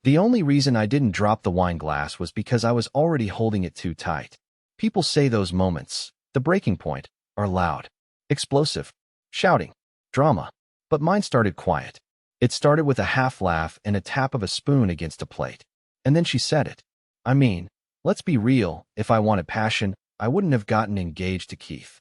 The only reason I didn't drop the wine glass was because I was already holding it too tight. People say those moments, the breaking point, are loud, explosive, shouting, drama. But mine started quiet. It started with a half laugh and a tap of a spoon against a plate. And then she said it. I mean, let's be real, if I wanted passion, I wouldn't have gotten engaged to Keith.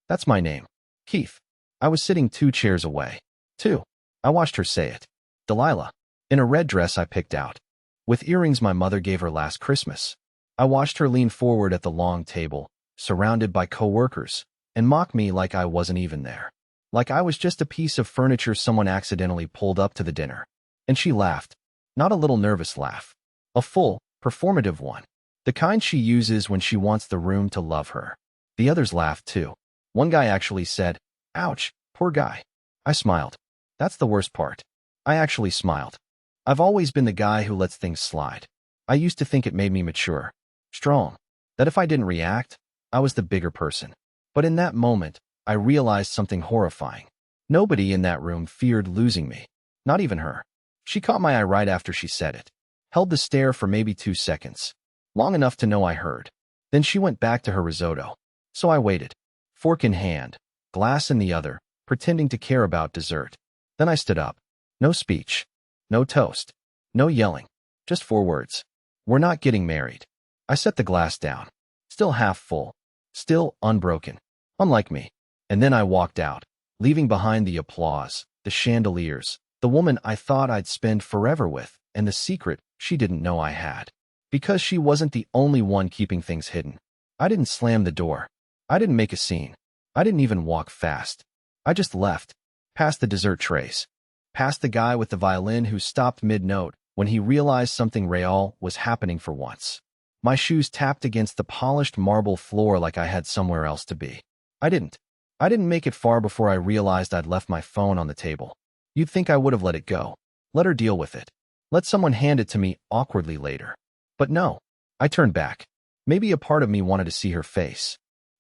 That's my name. Keith. I was sitting 2 chairs away. 2. I watched her say it. Delilah. In a red dress I picked out, with earrings my mother gave her last Christmas. I watched her lean forward at the long table, surrounded by coworkers, and mock me like I wasn't even there. Like I was just a piece of furniture someone accidentally pulled up to the dinner. And she laughed. Not a little nervous laugh. A full, performative one. The kind she uses when she wants the room to love her. The others laughed too. One guy actually said, "Ouch, poor guy." I smiled. That's the worst part. I actually smiled. I've always been the guy who lets things slide. I used to think it made me mature, strong, that if I didn't react, I was the bigger person. But in that moment, I realized something horrifying. Nobody in that room feared losing me. Not even her. She caught my eye right after she said it. Held the stare for maybe 2 seconds. Long enough to know I heard. Then she went back to her risotto. So I waited. Fork in hand, glass in the other, pretending to care about dessert. Then I stood up. No speech. No toast. No yelling. Just 4 words. We're not getting married. I set the glass down. Still half full. Still unbroken. Unlike me. And then I walked out, leaving behind the applause, the chandeliers, the woman I thought I'd spend forever with, and the secret she didn't know I had. Because she wasn't the only one keeping things hidden. I didn't slam the door. I didn't make a scene. I didn't even walk fast. I just left. Past the dessert trays. Past the guy with the violin who stopped mid-note when he realized something real was happening for once. My shoes tapped against the polished marble floor like I had somewhere else to be. I didn't make it far before I realized I'd left my phone on the table. You'd think I would have let it go. Let her deal with it. Let someone hand it to me awkwardly later. But no. I turned back. Maybe a part of me wanted to see her face.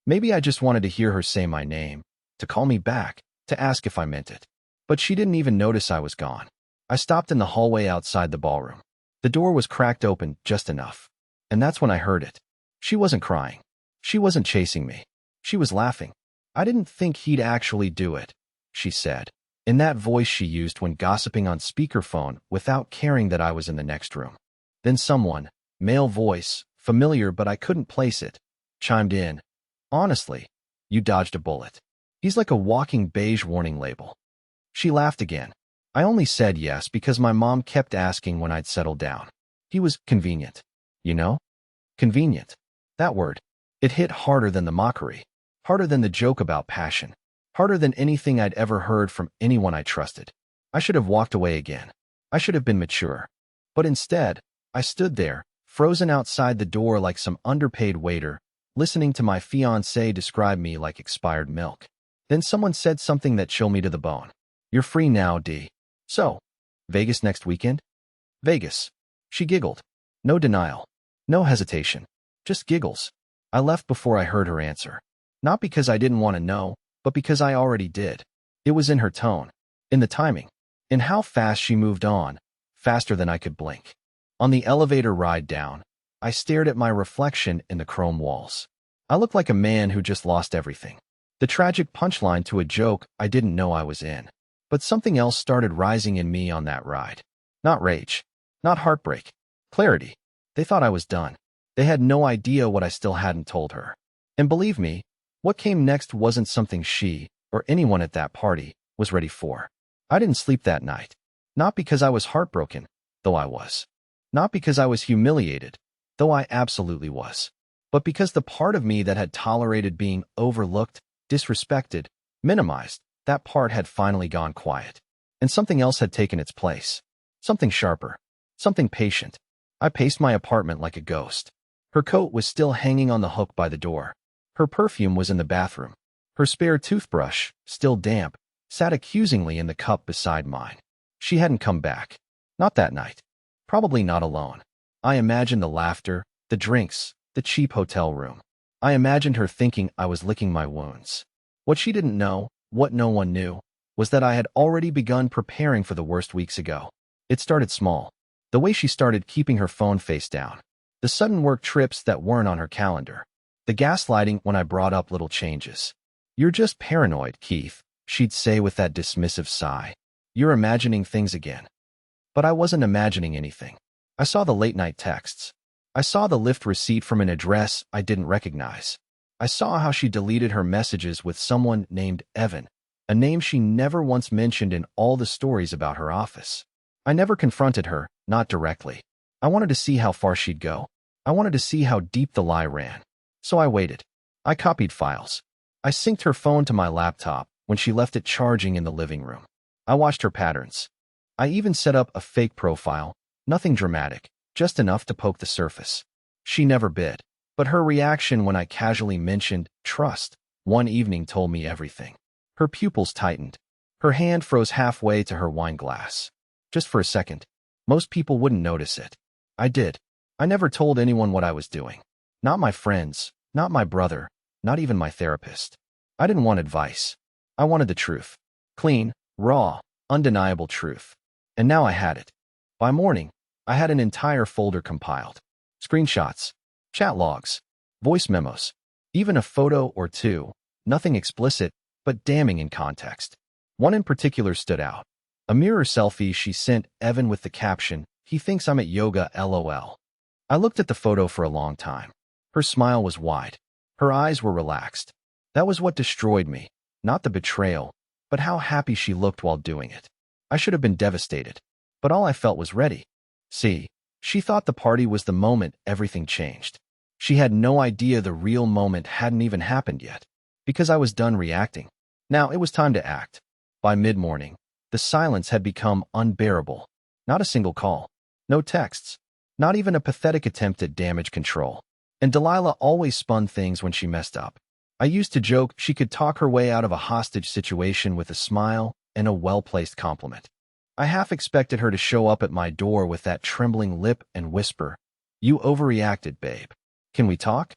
Maybe I just wanted to hear her say my name, to call me back, to ask if I meant it. But she didn't even notice I was gone. I stopped in the hallway outside the ballroom. The door was cracked open just enough. And that's when I heard it. She wasn't crying. She wasn't chasing me. She was laughing. I didn't think he'd actually do it, she said, in that voice she used when gossiping on speakerphone without caring that I was in the next room. Then someone, male voice, familiar but I couldn't place it, chimed in. Honestly, you dodged a bullet. He's like a walking beige warning label. She laughed again. I only said yes because my mom kept asking when I'd settled down. He was convenient. You know? Convenient. That word. It hit harder than the mockery. Harder than the joke about passion. Harder than anything I'd ever heard from anyone I trusted. I should have walked away again. I should have been mature. But instead, I stood there, frozen outside the door like some underpaid waiter, listening to my fiancé describe me like expired milk. Then someone said something that chilled me to the bone. You're free now, D. So, Vegas next weekend? Vegas. She giggled. No denial. No hesitation. Just giggles. I left before I heard her answer. Not because I didn't want to know, but because I already did. It was in her tone. In the timing. In how fast she moved on. Faster than I could blink. On the elevator ride down, I stared at my reflection in the chrome walls. I looked like a man who just lost everything. The tragic punchline to a joke I didn't know I was in. But something else started rising in me on that ride. Not rage. Not heartbreak. Clarity. They thought I was done. They had no idea what I still hadn't told her. And believe me, what came next wasn't something she, or anyone at that party, was ready for. I didn't sleep that night. Not because I was heartbroken, though I was. Not because I was humiliated, though I absolutely was. But because the part of me that had tolerated being overlooked, disrespected, minimized, that part had finally gone quiet. And something else had taken its place. Something sharper. Something patient. I paced my apartment like a ghost. Her coat was still hanging on the hook by the door. Her perfume was in the bathroom. Her spare toothbrush, still damp, sat accusingly in the cup beside mine. She hadn't come back. Not that night. Probably not alone. I imagined the laughter, the drinks, the cheap hotel room. I imagined her thinking I was licking my wounds. What she didn't know, what no one knew, was that I had already begun preparing for the worst weeks ago. It started small. The way she started keeping her phone face down. The sudden work trips that weren't on her calendar. The gaslighting when I brought up little changes. "You're just paranoid, Keith," she'd say with that dismissive sigh. "You're imagining things again." But I wasn't imagining anything. I saw the late-night texts. I saw the Lyft receipt from an address I didn't recognize. I saw how she deleted her messages with someone named Evan, a name she never once mentioned in all the stories about her office. I never confronted her, not directly. I wanted to see how far she'd go. I wanted to see how deep the lie ran. So I waited. I copied files. I synced her phone to my laptop when she left it charging in the living room. I watched her patterns. I even set up a fake profile, nothing dramatic, just enough to poke the surface. She never bit, but her reaction when I casually mentioned trust one evening told me everything. Her pupils tightened. Her hand froze halfway to her wine glass. Just for a second. Most people wouldn't notice it. I did. I never told anyone what I was doing. Not my friends, not my brother, not even my therapist. I didn't want advice. I wanted the truth. Clean, raw, undeniable truth. And now I had it. By morning, I had an entire folder compiled. Screenshots, chat logs, voice memos, even a photo or two, nothing explicit, but damning in context. One in particular stood out. A mirror selfie she sent Evan with the caption, "He thinks I'm at yoga, LOL." I looked at the photo for a long time. Her smile was wide. Her eyes were relaxed. That was what destroyed me, not the betrayal, but how happy she looked while doing it. I should have been devastated, but all I felt was ready. See, she thought the party was the moment everything changed. She had no idea the real moment hadn't even happened yet, because I was done reacting. Now it was time to act. By mid-morning, the silence had become unbearable. Not a single call. No texts. Not even a pathetic attempt at damage control. And Delilah always spun things when she messed up. I used to joke she could talk her way out of a hostage situation with a smile and a well-placed compliment. I half expected her to show up at my door with that trembling lip and whisper, "You overreacted, babe. Can we talk?"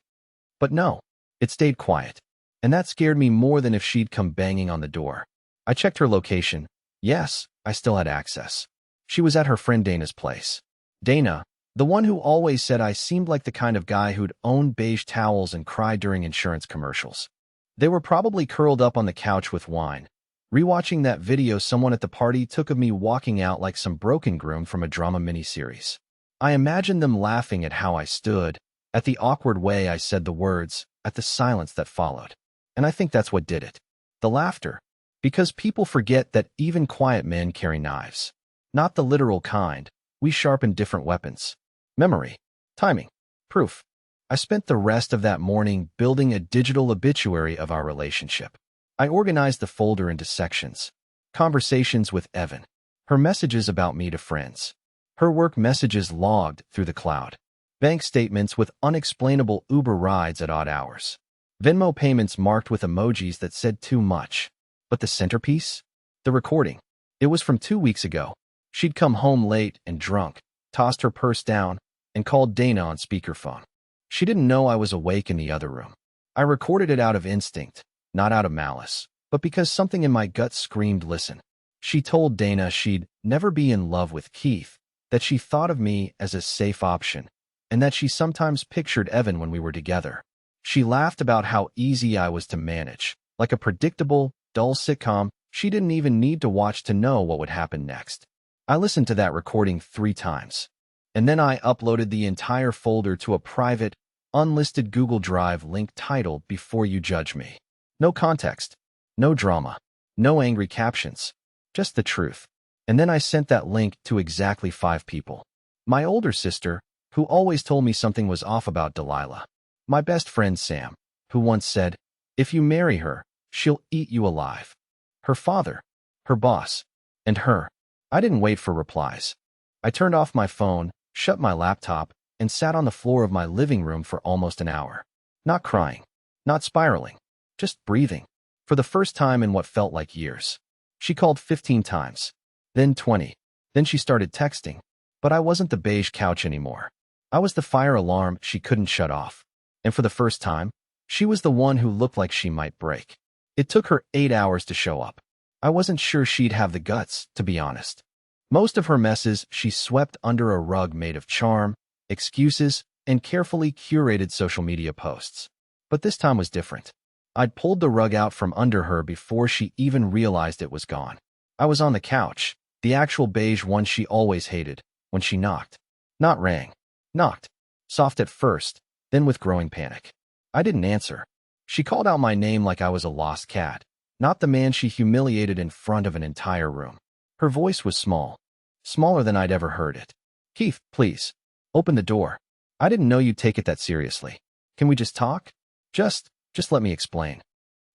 But no, it stayed quiet. And that scared me more than if she'd come banging on the door. I checked her location. Yes, I still had access. She was at her friend Dana's place. Dana, the one who always said I seemed like the kind of guy who'd own beige towels and cry during insurance commercials. They were probably curled up on the couch with wine, rewatching that video someone at the party took of me walking out like some broken groom from a drama miniseries. I imagined them laughing at how I stood, at the awkward way I said the words, at the silence that followed. And I think that's what did it. The laughter. Because people forget that even quiet men carry knives. Not the literal kind. We sharpen different weapons. Memory. Timing. Proof. I spent the rest of that morning building a digital obituary of our relationship. I organized the folder into sections. Conversations with Evan. Her messages about me to friends. Her work messages logged through the cloud. Bank statements with unexplainable Uber rides at odd hours. Venmo payments marked with emojis that said too much. But the centerpiece? The recording. It was from 2 weeks ago. She'd come home late and drunk, tossed her purse down, and called Dana on speakerphone. She didn't know I was awake in the other room. I recorded it out of instinct, not out of malice, but because something in my gut screamed listen. She told Dana she'd never be in love with Keith, that she thought of me as a safe option, and that she sometimes pictured Evan when we were together. She laughed about how easy I was to manage, like a predictable, dull sitcom she didn't even need to watch to know what would happen next. I listened to that recording 3 times, and then I uploaded the entire folder to a private, unlisted Google Drive link titled "Before You Judge Me." No context, no drama, no angry captions, just the truth. And then I sent that link to exactly 5 people. My older sister, who always told me something was off about Delilah. My best friend Sam, who once said, "If you marry her, she'll eat you alive." Her father, her boss, and her. I didn't wait for replies. I turned off my phone, shut my laptop, and sat on the floor of my living room for almost an hour. Not crying, not spiraling, just breathing. For the first time in what felt like years. She called 15 times, then 20. Then she started texting. But I wasn't the beige couch anymore. I was the fire alarm she couldn't shut off. And for the first time, she was the one who looked like she might break. It took her 8 hours to show up. I wasn't sure she'd have the guts, to be honest. Most of her messes she swept under a rug made of charm, excuses, and carefully curated social media posts. But this time was different. I'd pulled the rug out from under her before she even realized it was gone. I was on the couch, the actual beige one she always hated, when she knocked. Not rang. Knocked. Soft at first, then with growing panic. I didn't answer. She called out my name like I was a lost cat, not the man she humiliated in front of an entire room. Her voice was small, smaller than I'd ever heard it. Keith, please. Open the door. I didn't know you'd take it that seriously. Can we just talk? Just let me explain.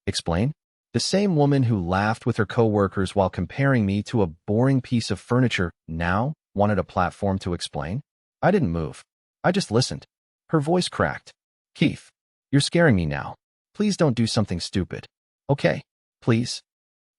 Explain? The same woman who laughed with her coworkers while comparing me to a boring piece of furniture now wanted a platform to explain? I didn't move. I just listened. Her voice cracked. Keith, you're scaring me now. Please don't do something stupid. Okay, please.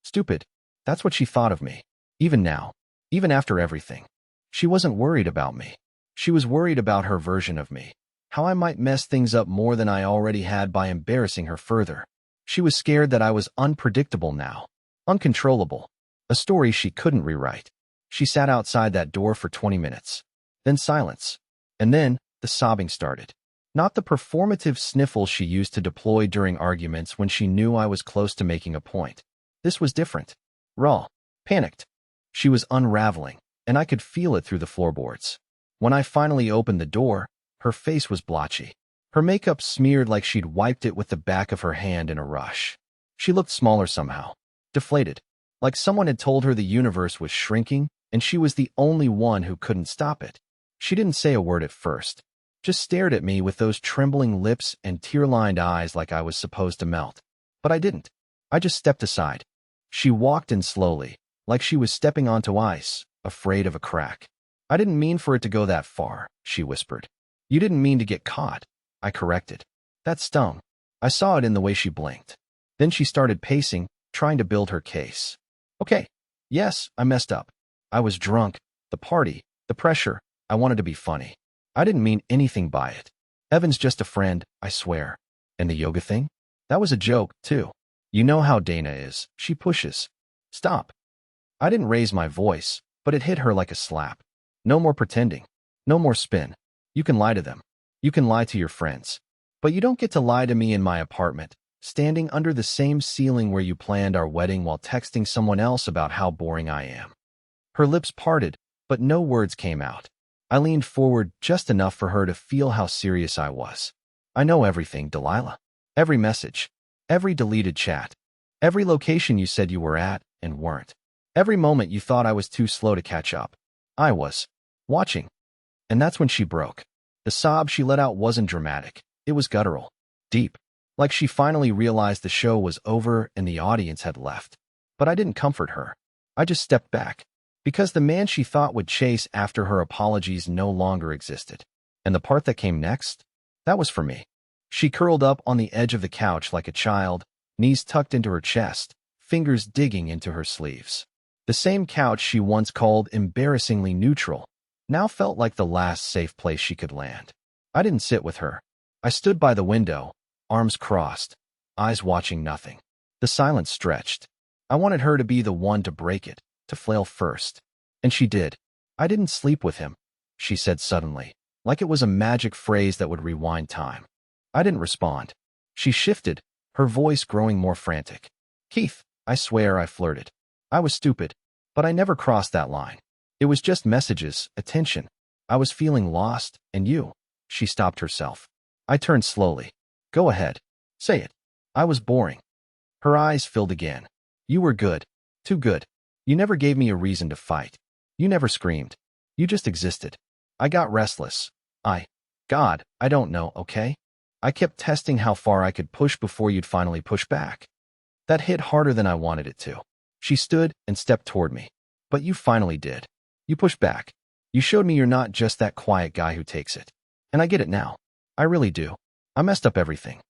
Stupid. That's what she thought of me. Even now. Even after everything. She wasn't worried about me. She was worried about her version of me. How I might mess things up more than I already had by embarrassing her further. She was scared that I was unpredictable now. Uncontrollable. A story she couldn't rewrite. She sat outside that door for 20 minutes. Then silence. And then, the sobbing started. Not the performative sniffle she used to deploy during arguments when she knew I was close to making a point. This was different. Raw. Panicked. She was unraveling, and I could feel it through the floorboards. When I finally opened the door, her face was blotchy. Her makeup smeared like she'd wiped it with the back of her hand in a rush. She looked smaller somehow. Deflated. Like someone had told her the universe was shrinking, and she was the only one who couldn't stop it. She didn't say a word at first. Just stared at me with those trembling lips and tear-lined eyes like I was supposed to melt. But I didn't. I just stepped aside. She walked in slowly, like she was stepping onto ice, afraid of a crack. I didn't mean for it to go that far, she whispered. You didn't mean to get caught, I corrected. That stung. I saw it in the way she blinked. Then she started pacing, trying to build her case. Okay. Yes, I messed up. I was drunk, the party, the pressure. I wanted to be funny. I didn't mean anything by it. Evan's just a friend, I swear. And the yoga thing? That was a joke, too. You know how Dana is. She pushes. Stop. I didn't raise my voice, but it hit her like a slap. No more pretending. No more spin. You can lie to them. You can lie to your friends. But you don't get to lie to me in my apartment, standing under the same ceiling where you planned our wedding while texting someone else about how boring I am. Her lips parted, but no words came out. I leaned forward just enough for her to feel how serious I was. I know everything, Delilah. Every message. Every deleted chat. Every location you said you were at and weren't. Every moment you thought I was too slow to catch up. I was. Watching. And that's when she broke. The sob she let out wasn't dramatic. It was guttural. Deep. Like she finally realized the show was over and the audience had left. But I didn't comfort her. I just stepped back. Because the man she thought would chase after her apologies no longer existed. And the part that came next? That was for me. She curled up on the edge of the couch like a child, knees tucked into her chest, fingers digging into her sleeves. The same couch she once called embarrassingly neutral now felt like the last safe place she could land. I didn't sit with her. I stood by the window, arms crossed, eyes watching nothing. The silence stretched. I wanted her to be the one to break it, to flail first. And she did. I didn't sleep with him, she said suddenly, like it was a magic phrase that would rewind time. I didn't respond. She shifted, her voice growing more frantic. Keith, I swear I flirted. I was stupid, but I never crossed that line. It was just messages, attention. I was feeling lost, and you. She stopped herself. I turned slowly. Go ahead. Say it. I was boring. Her eyes filled again. You were good. Too good. You never gave me a reason to fight. You never screamed. You just existed. I got restless. God, I don't know, okay? I kept testing how far I could push before you'd finally push back. That hit harder than I wanted it to. She stood and stepped toward me. But you finally did. You pushed back. You showed me you're not just that quiet guy who takes it. And I get it now. I really do. I messed up everything.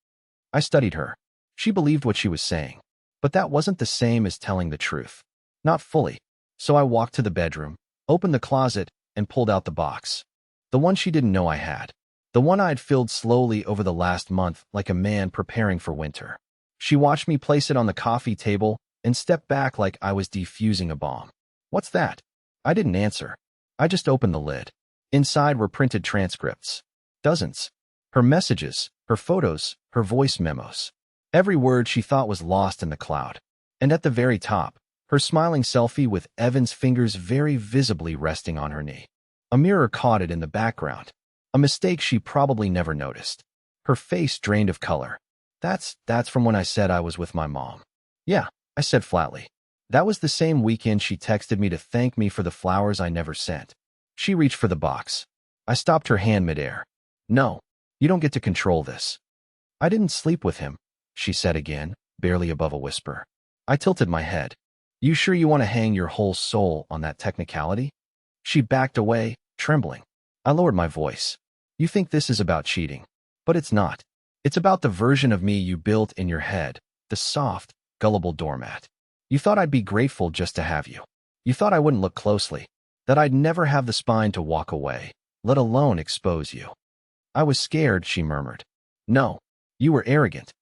I studied her. She believed what she was saying. But that wasn't the same as telling the truth. Not fully. So I walked to the bedroom, opened the closet, and pulled out the box. The one she didn't know I had. The one I'd filled slowly over the last month like a man preparing for winter. She watched me place it on the coffee table and stepped back like I was defusing a bomb. What's that? I didn't answer. I just opened the lid. Inside were printed transcripts. Dozens. Her messages, her photos, her voice memos. Every word she thought was lost in the cloud. And at the very top, her smiling selfie with Evan's fingers very visibly resting on her knee. A mirror caught it in the background. A mistake she probably never noticed. Her face drained of color. That's from when I said I was with my mom. Yeah, I said flatly. That was the same weekend she texted me to thank me for the flowers I never sent. She reached for the box. I stopped her hand midair. No, you don't get to control this. I didn't sleep with him, she said again, barely above a whisper. I tilted my head. You sure you want to hang your whole soul on that technicality? She backed away, trembling. I lowered my voice. You think this is about cheating, but it's not. It's about the version of me you built in your head, the soft, gullible doormat. You thought I'd be grateful just to have you. You thought I wouldn't look closely, that I'd never have the spine to walk away, let alone expose you. I was scared, she murmured. No, you were arrogant.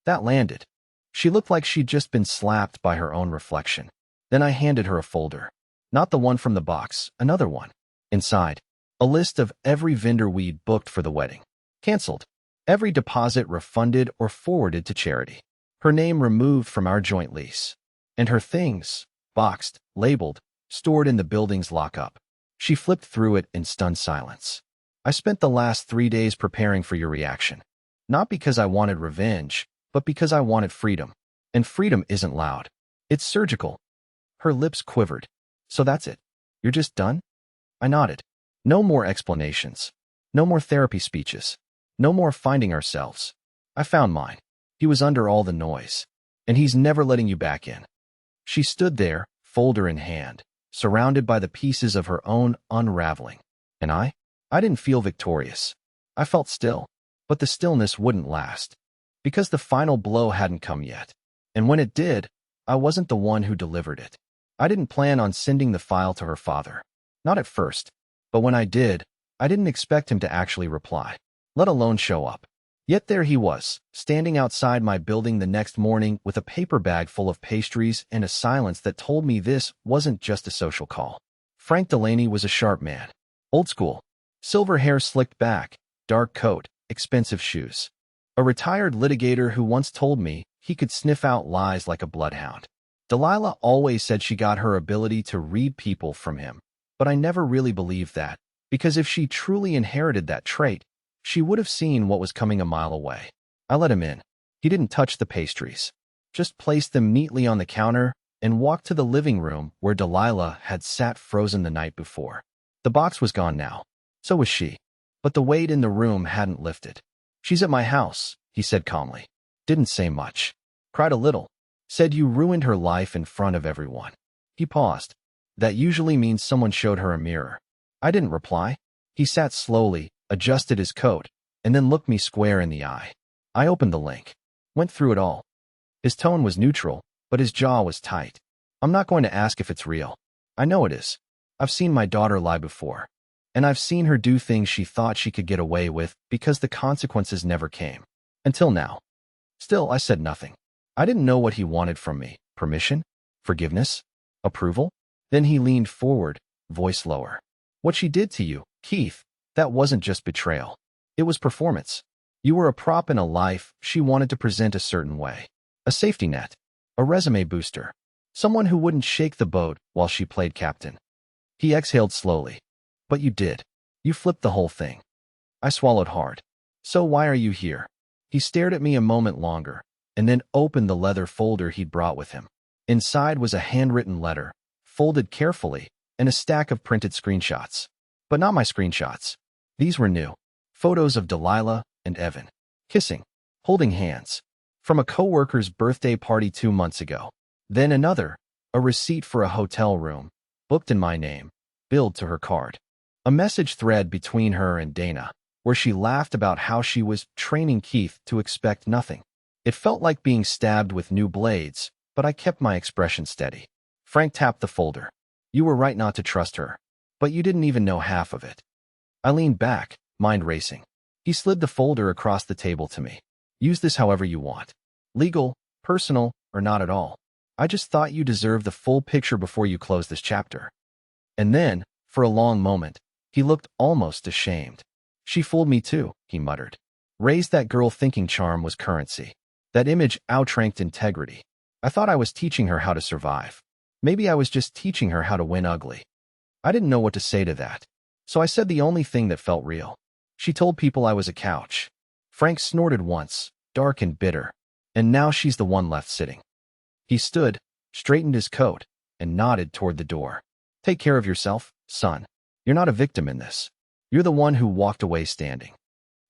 That landed. She looked like she'd just been slapped by her own reflection. Then I handed her a folder. Not the one from the box, another one. Inside, a list of every vendor we'd booked for the wedding. Canceled. Every deposit refunded or forwarded to charity. Her name removed from our joint lease. And her things, boxed, labeled, stored in the building's lockup. She flipped through it in stunned silence. I spent the last 3 days preparing for your reaction. Not because I wanted revenge, but because I wanted freedom. And freedom isn't loud. It's surgical. Her lips quivered. So that's it. You're just done? I nodded. No more explanations. No more therapy speeches. No more finding ourselves. I found mine. He was under all the noise. And he's never letting you back in. She stood there, folder in hand, surrounded by the pieces of her own unraveling. And I didn't feel victorious. I felt still. But the stillness wouldn't last. Because the final blow hadn't come yet. And when it did, I wasn't the one who delivered it. I didn't plan on sending the file to her father. Not at first. But when I did, I didn't expect him to actually reply, let alone show up. Yet there he was, standing outside my building the next morning with a paper bag full of pastries and a silence that told me this wasn't just a social call. Frank Delaney was a sharp man. Old school. Silver hair slicked back, dark coat, expensive shoes. A retired litigator who once told me he could sniff out lies like a bloodhound. Delilah always said she got her ability to read people from him, but I never really believed that, because if she truly inherited that trait, she would have seen what was coming a mile away. I let him in. He didn't touch the pastries, just placed them neatly on the counter and walked to the living room where Delilah had sat frozen the night before. The box was gone now. So was she. But the weight in the room hadn't lifted. She's at my house, he said calmly. Didn't say much. Cried a little. Said you ruined her life in front of everyone. He paused. That usually means someone showed her a mirror. I didn't reply. He sat slowly, adjusted his coat, and then looked me square in the eye. I opened the link. Went through it all. His tone was neutral, but his jaw was tight. I'm not going to ask if it's real. I know it is. I've seen my daughter lie before. And I've seen her do things she thought she could get away with because the consequences never came. Until now. Still, I said nothing. I didn't know what he wanted from me. Permission? Forgiveness? Approval? Then he leaned forward, voice lower. What she did to you, Keith, that wasn't just betrayal. It was performance. You were a prop in a life she wanted to present a certain way. A safety net. A resume booster. Someone who wouldn't shake the boat while she played captain. He exhaled slowly. But you did. You flipped the whole thing. I swallowed hard. So why are you here? He stared at me a moment longer, and then opened the leather folder he'd brought with him. Inside was a handwritten letter, folded carefully, and a stack of printed screenshots. But not my screenshots. These were new. Photos of Delilah and Evan. Kissing. Holding hands. From a coworker's birthday party 2 months ago. Then another. A receipt for a hotel room. Booked in my name. Billed to her card. A message thread between her and Dana, where she laughed about how she was training Keith to expect nothing. It felt like being stabbed with new blades, but I kept my expression steady. Frank tapped the folder. You were right not to trust her, but you didn't even know half of it. I leaned back, mind racing. He slid the folder across the table to me. Use this however you want. Legal, personal, or not at all. I just thought you deserved the full picture before you close this chapter. And then, for a long moment, he looked almost ashamed. She fooled me too, he muttered. Raised that girl thinking charm was currency. That image outranked integrity. I thought I was teaching her how to survive. Maybe I was just teaching her how to win ugly. I didn't know what to say to that. So I said the only thing that felt real. She told people I was a couch. Frank snorted once, dark and bitter. And now she's the one left sitting. He stood, straightened his coat, and nodded toward the door. Take care of yourself, son. You're not a victim in this. You're the one who walked away standing.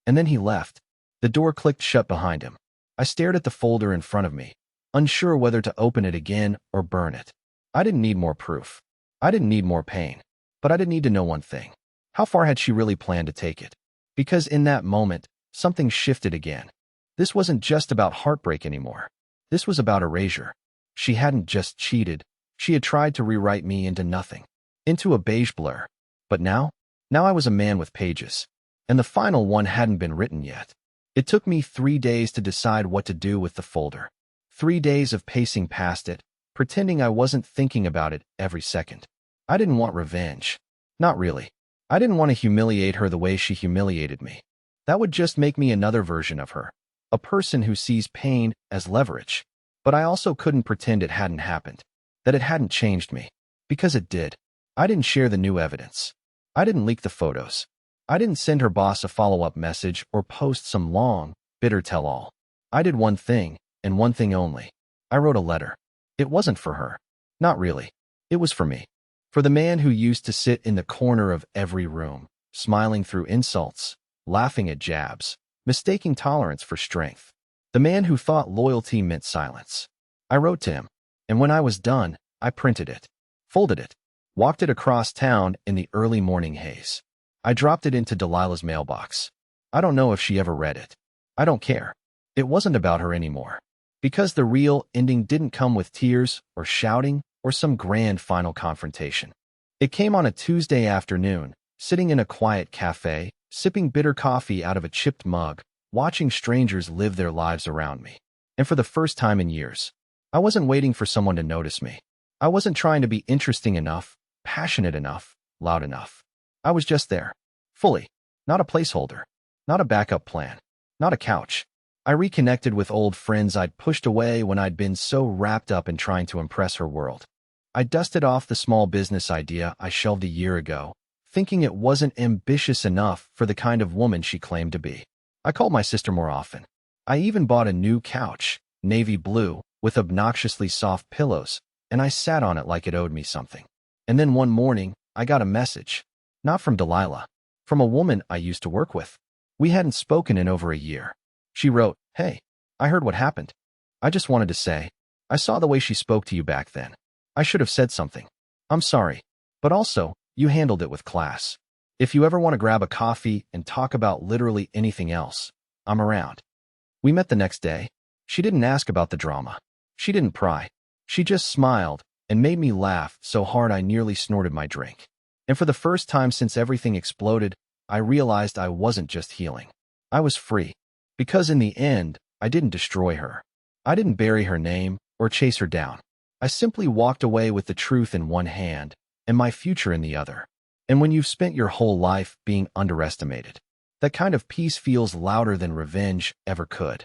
And then he left. The door clicked shut behind him. I stared at the folder in front of me, unsure whether to open it again or burn it. I didn't need more proof. I didn't need more pain. But I did need to know one thing. How far had she really planned to take it? Because in that moment, something shifted again. This wasn't just about heartbreak anymore. This was about erasure. She hadn't just cheated. She had tried to rewrite me into nothing, into a beige blur. But now I was a man with pages. And the final one hadn't been written yet. It took me 3 days to decide what to do with the folder. 3 days of pacing past it, pretending I wasn't thinking about it every second. I didn't want revenge. Not really. I didn't want to humiliate her the way she humiliated me. That would just make me another version of her. A person who sees pain as leverage. But I also couldn't pretend it hadn't happened. That it hadn't changed me. Because it did. I didn't share the new evidence. I didn't leak the photos. I didn't send her boss a follow-up message or post some long, bitter tell-all. I did one thing, and one thing only. I wrote a letter. It wasn't for her. Not really. It was for me. For the man who used to sit in the corner of every room, smiling through insults, laughing at jabs, mistaking tolerance for strength. The man who thought loyalty meant silence. I wrote to him, and when I was done, I printed it, folded it, walked it across town in the early morning haze. I dropped it into Delilah's mailbox. I don't know if she ever read it. I don't care. It wasn't about her anymore. Because the real ending didn't come with tears or shouting or some grand final confrontation. It came on a Tuesday afternoon, sitting in a quiet cafe, sipping bitter coffee out of a chipped mug, watching strangers live their lives around me. And for the first time in years, I wasn't waiting for someone to notice me. I wasn't trying to be interesting enough, passionate enough, loud enough. I was just there, fully, not a placeholder, not a backup plan, not a couch. I reconnected with old friends I'd pushed away when I'd been so wrapped up in trying to impress her world. I dusted off the small business idea I shelved a year ago, thinking it wasn't ambitious enough for the kind of woman she claimed to be. I called my sister more often. I even bought a new couch, navy blue, with obnoxiously soft pillows, and I sat on it like it owed me something. And then one morning, I got a message. Not from Delilah. From a woman I used to work with. We hadn't spoken in over a year. She wrote, "Hey, I heard what happened. I just wanted to say, I saw the way she spoke to you back then. I should have said something. I'm sorry. But also, you handled it with class. If you ever want to grab a coffee and talk about literally anything else, I'm around." We met the next day. She didn't ask about the drama. She didn't pry. She just smiled and made me laugh so hard I nearly snorted my drink. And for the first time since everything exploded, I realized I wasn't just healing. I was free. Because in the end, I didn't destroy her. I didn't bury her name or chase her down. I simply walked away with the truth in one hand and my future in the other. And when you've spent your whole life being underestimated, that kind of peace feels louder than revenge ever could.